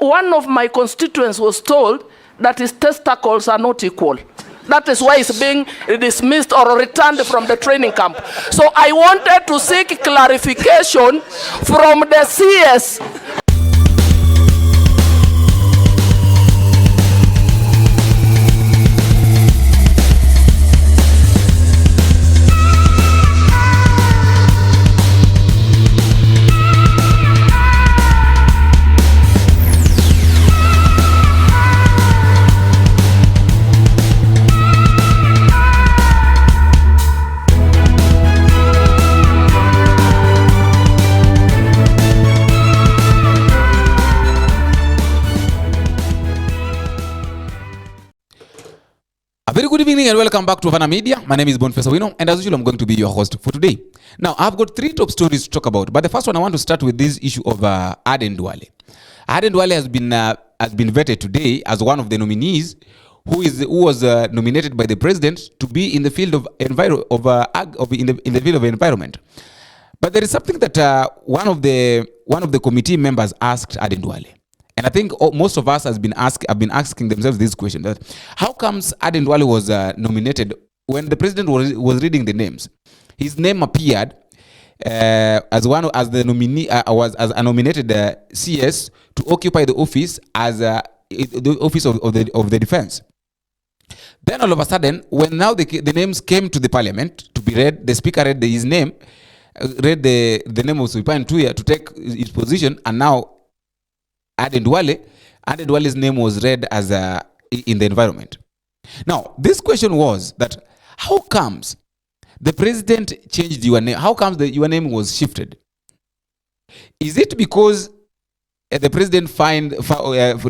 one of my constituents was told that his testicles are not equal. That is why he's being dismissed or returned from the training camp. So I wanted to seek clarification from the CS. A very good evening and welcome back to Havana Media. My name is Boniface Awino, and as usual, I'm going to be your host for today. Now, I've got three top stories to talk about, but the first one I want to start with this issue of Aden Duale. Aden Duale has been vetted today as one of the nominees who was nominated by the president to be in the field of environment. But there is something that one of the committee members asked Aden Duale. And I think most of us have been asking themselves this question: that how comes Aden Duale was nominated when the president was reading the names? His name appeared as the nominee, was as a nominated CS to occupy the office as the office of the defense. Then all of a sudden, when now the names came to the parliament to be read, the speaker read his name, read the name of Suipan Tuya to take his position, and now Aden Duale's name was read as in the environment. Now, this question was that how comes the president changed your name? How comes your name was shifted? Is it because the president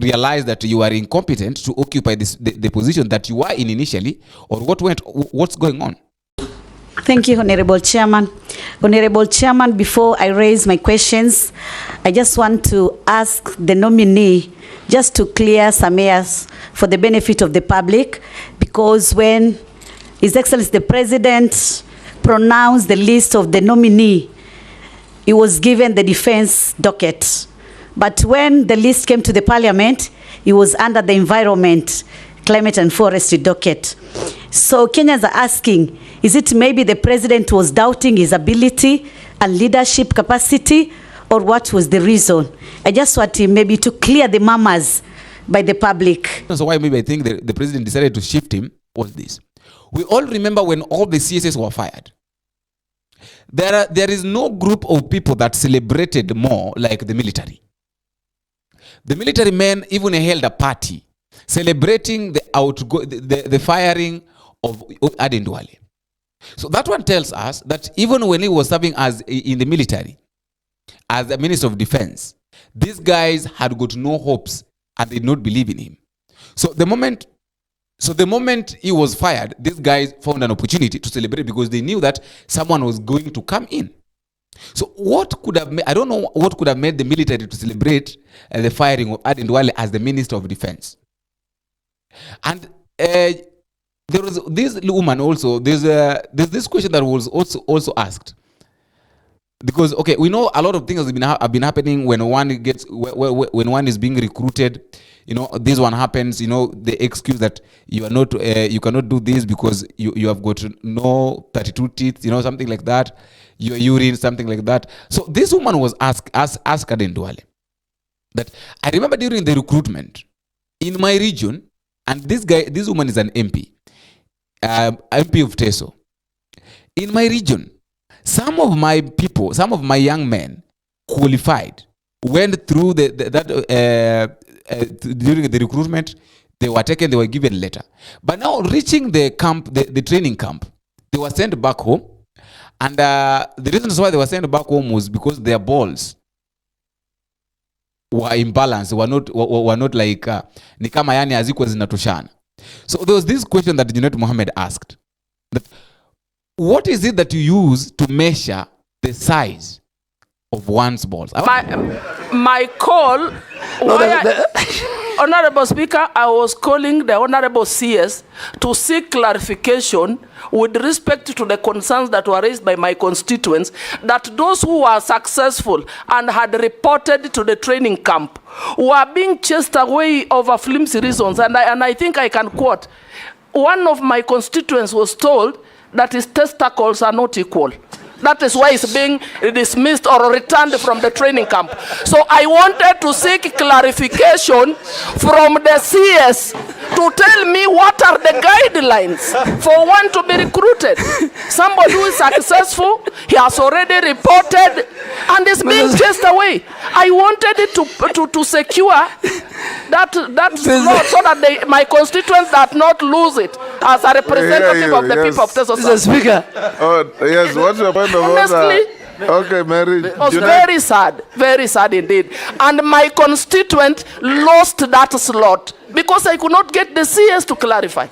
realized that you are incompetent to occupy the position that you were in initially, or what's going on? Thank you, Honorable Chairman. Honorable Chairman, before I raise my questions, I just want to ask the nominee just to clear some airs for the benefit of the public, because when His Excellency the President pronounced the list of the nominee, he was given the defense docket. But when the list came to the Parliament, he was under the environment, climate and forestry docket. So Kenyans are asking, is it maybe the president was doubting his ability and leadership capacity, or what was the reason? I just want him maybe to clear the murmurs by the public. So why maybe I think the president decided to shift him was this. We all remember when all the CSS were fired. There is no group of people that celebrated more like the military. The military men even held a party celebrating the firing of Aden Duale. So that one tells us that even when he was serving as in the military, as a Minister of Defense, these guys had got no hopes and did not believe in him. So the moment he was fired, these guys found an opportunity to celebrate because they knew that someone was going to come in. So what could have made, I don't know what could have made the military to celebrate the firing of Aden Duale as the Minister of Defense. And there was this woman also. There's this question that was also asked, because okay, we know a lot of things have been happening when one is being recruited. You know, this one happens. You know, the excuse that you are not you cannot do this because you have got no 32 teeth. You know, something like that. Your urine, something like that. So this woman was asked Aden Duale that I remember during the recruitment in my region, and this woman is an MP. MP of Teso. In my region, some of my people, some of my young men qualified, went through during the recruitment, they were taken, they were given a letter. But now reaching the camp, the training camp, they were sent back home. And the reasons why they were sent back home was because their balls were imbalanced, were not like ni kama yani hazikuwa zinatoshana. So there was this question that Junet Mohammed asked, that what is it that you use to measure the size of one's balls? My call. Honorable Speaker, I was calling the Honorable CS to seek clarification with respect to the concerns that were raised by my constituents, that those who were successful and had reported to the training camp were being chased away over flimsy reasons. And I think I can quote, one of my constituents was told that his testicles are not equal. That is why he's being dismissed or returned from the training camp. So I wanted to seek clarification from the CS to tell me what are the guidelines for one to be recruited. Somebody who is successful, he has already reported and is being chased away. I wanted it to secure that law so that my constituents that not lose it as a representative of the people of Teso. Mr. Speaker. Oh, yes, what's your point of Honestly, order? Okay, Mary. it was very sad indeed. And my constituent lost that slot because I could not get the CS to clarify.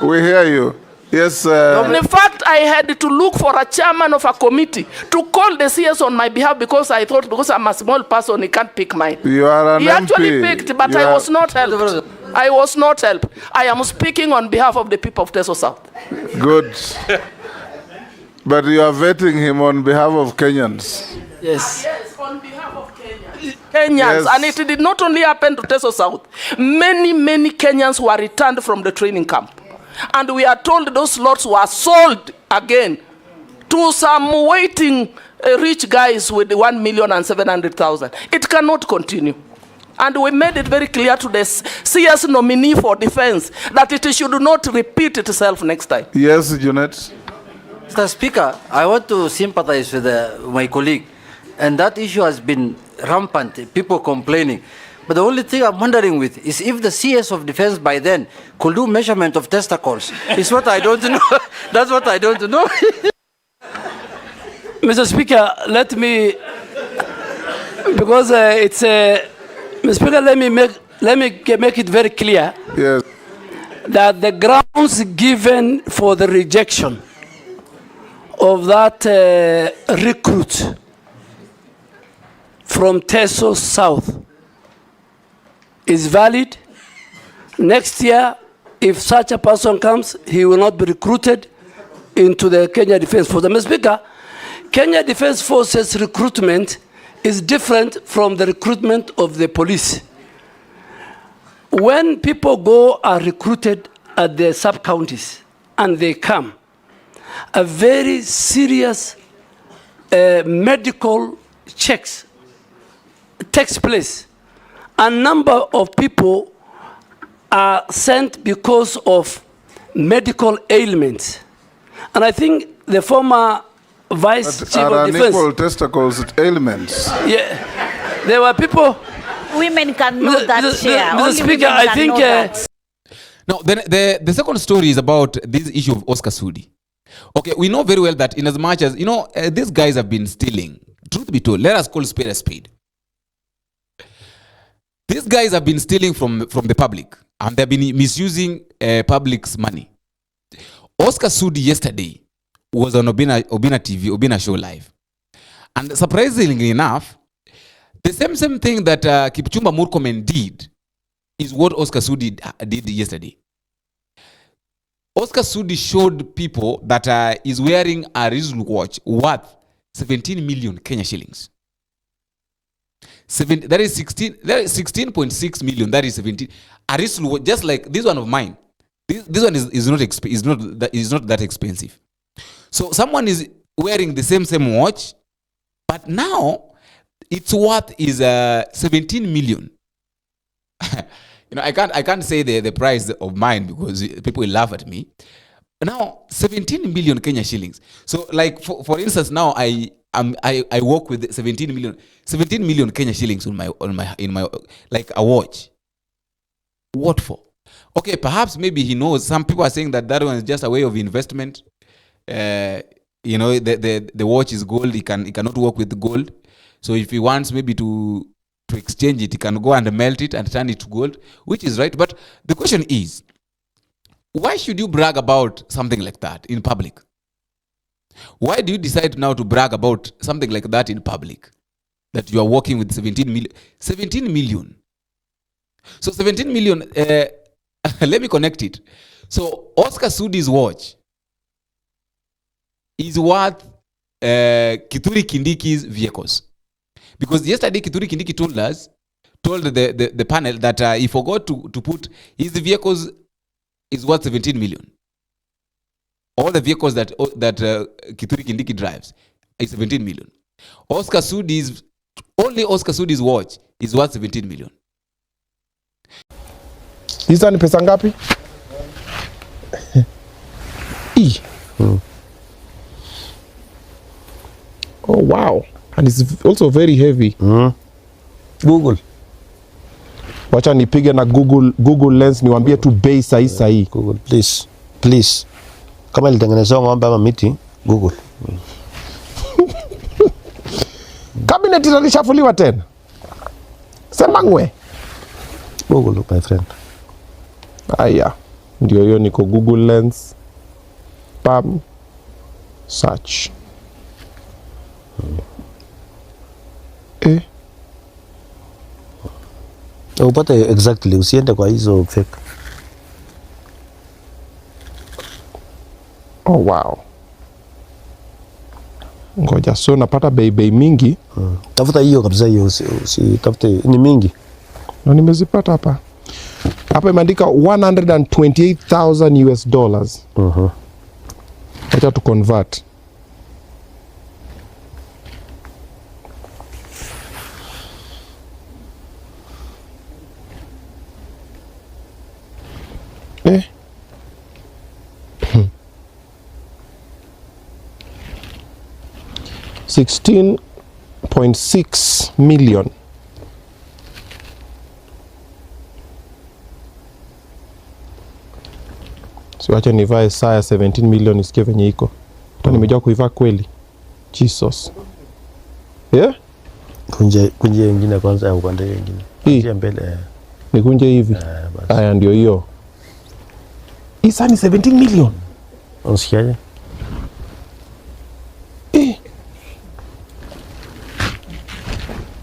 We hear you. Yes. In fact, I had to look for a chairman of a committee to call the CS on my behalf because I thought because I'm a small person, he can't pick mine. You are an He actually picked, but I was not helped. I was not helped. I am speaking on behalf of the people of Teso South. Good. But you are vetting him on behalf of Kenyans. Yes. Yes, on behalf of Kenyans. Yes. And it did not only happen to Teso South. Many Kenyans were returned from the training camp. And we are told those slots were sold again to some waiting rich guys with 1,700,000. It cannot continue. And we made it very clear to the CS nominee for defense that it should not repeat itself next time. Yes, Junet. Mr. Speaker, I want to sympathize with my colleague. And that issue has been rampant, people complaining. But the only thing I'm wondering with is if the CS of Defense by then could do measurement of testicles. It's what I don't know. That's what I don't know. Mr. Speaker, let me, because it's Mr. Speaker, let me make it very clear. Yes. That the grounds given for the rejection of that recruit from Teso South is valid. Next year, if such a person comes, he will not be recruited into the Kenya Defense Force. Mr. Speaker, Kenya Defense Force's recruitment is different from the recruitment of the police. When people go are recruited at the sub-counties and they come, a very serious medical checks takes place. A number of people are sent because of medical ailments. And I think the former Vice Chief of Defense... unequal testicles ailments. Yeah, there were people... Women can know that, Chair. Mr. Only Speaker, women I can think... know that. Now, the second story is about this issue of Oscar Sudi. Okay, we know very well that in as much as, these guys have been stealing. Truth be told, let us call spade a spade. These guys have been stealing from the public, and they've been misusing public's money. Oscar Sudi yesterday was on Obina TV, Obina Show Live. And surprisingly enough, the same thing that Kipchumba Murkomen did is what Oscar Sudi did yesterday. Oscar Sudi showed people that is wearing a Rizal watch worth 17 million Kenya shillings. That is 16.6 million. That is 17. A Rizal watch, just like this one of mine. This one is not that expensive. So someone is wearing the same watch, but now its worth is 17 million. I can't say the price of mine because people will laugh at me. Now 17 million Kenya shillings. So like for instance, now I work with 17 million Kenya shillings in my like a watch. What for? Okay, perhaps maybe he knows. Some people are saying that one is just a way of investment. The watch is gold. He cannot work with gold. So if he wants maybe to exchange it, he can go and melt it and turn it to gold, which is right. But the question is, why should you brag about something like that in public? Why do you decide now to brag about something like that in public? That you are working with 17 million. 17 million. So 17 million, let me connect it. So Oscar Sudi's watch is worth Kithure Kindiki's vehicles. Because yesterday Kithure Kindiki told the panel that he forgot to put his vehicles is worth 17 million. All the vehicles that Kithure Kindiki drives is 17 million. Only Oscar Sudi's watch is worth 17 million. Hizo ni pesa ngapi? Oh wow. And it's also very heavy. Google. Wacha nipige na Google Lens niwaambie tu bei sahi. Google, please. Kama ilitengenezwa ng'ombe ama miti, Google. Cabinet ilishafuliwa tena. Sema ngwe. Google, my friend. Aya. Ndio hiyo niko Google Lens. Pam. Search. Upate exactly, usiende kwa hizo fake. Oh wow. Ngoja, so napata bei mingi. Tafuta hiyo kabisa, hiyo usitafute ni mingi. Na nimezipata hapa. Hapa imeandika 128,000 US dollars. Wacha tu convert. $16.6 million. So wacha nivae saa ya 17 million isikie venye iko. Hata nimejua kuivaa kweli. Jesus. Yeah? Kunje nyingine kwanza ya upande nyingine. Kunje mbele. Nikunje hivi. Haya ndio hiyo. Hii saa ni 17 million. Unasikiaje?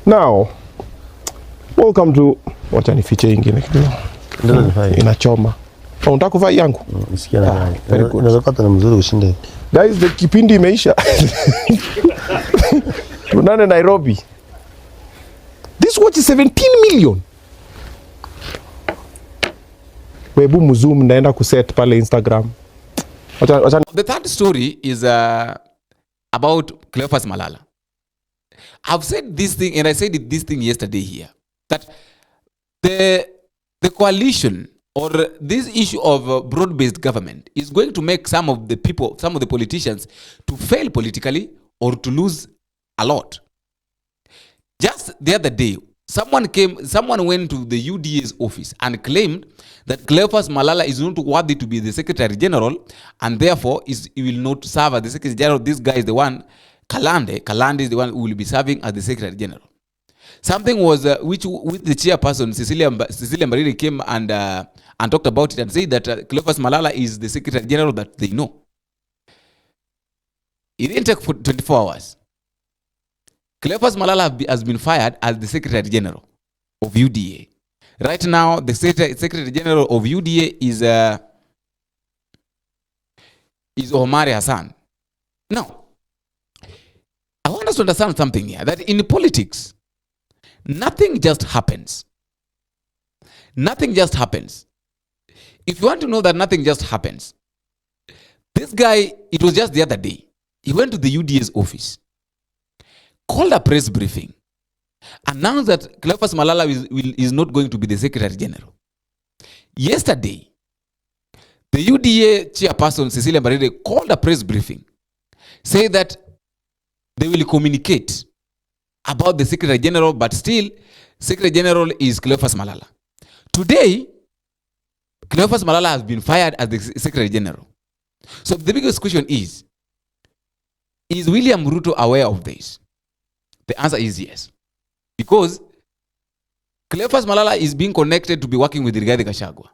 Now, welcome to wacha nifiche ingine kidogo. Ndio nifanye. Inachoma. Unataka kuvaa yangu? Nisikia na gani. Very good. Unaweza pata na mzuri ushinde. Guys, the kipindi imeisha. Tunane Nairobi. This watch is 17 million. Webu mzoom naenda kuset pale Instagram. The third story is about Cleophas Malala. I've said this thing, and I said this thing yesterday here, that the coalition or this issue of broad-based government is going to make some of the people, some of the politicians, to fail politically or to lose a lot. Just the other day, someone went to the UDA's office and claimed that Cleophas Malala is not worthy to be the Secretary General, and therefore he will not serve as the Secretary General. This guy is the one, Kalande is the one who will be serving as the Secretary General. Something was which the chairperson Cecilia Mbariri came and talked about it and said that Cleophas Malala is the Secretary General that they know. It didn't take for 24 hours. Cleophas Malala has been fired as the Secretary General of UDA. Right now, the Secretary General of UDA is Omar Hassan. Now, I want us to understand something here, that in politics, nothing just happens. Nothing just happens. If you want to know that nothing just happens, this guy, it was just the other day, he went to the UDA's office, called a press briefing, announced that Cleophas Malala is not going to be the Secretary General. Yesterday, the UDA chairperson Cecilia Mbarire called a press briefing, say that they will communicate about the Secretary General, but still, Secretary General is Cleophas Malala. Today, Cleophas Malala has been fired as the Secretary General. So the biggest question is William Ruto aware of this? The answer is yes. Because Cleophas Malala is being connected to be working with Rigathi Gachagua.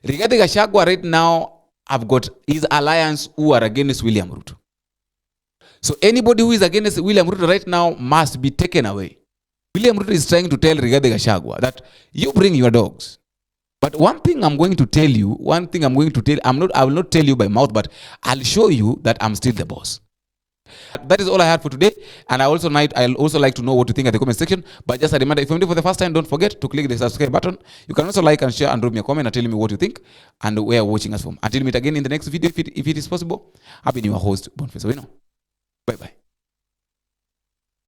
Rigathi Gachagua right now have got his alliance who are against William Ruto. So anybody who is against William Ruto right now must be taken away. William Ruto is trying to tell Rigathi Gachagua that you bring your dogs. But one thing I'm going to tell you, I will not tell you by mouth, but I'll show you that I'm still the boss. That is all I had for today. And I'll also like to know what you think at the comment section. But just a reminder, if you're new for the first time, don't forget to click the subscribe button. You can also like and share and drop me a comment and tell me what you think and where you're watching us from. Until we meet again in the next video, if it is possible, I've been your host, Boniface Owino. Bye-bye.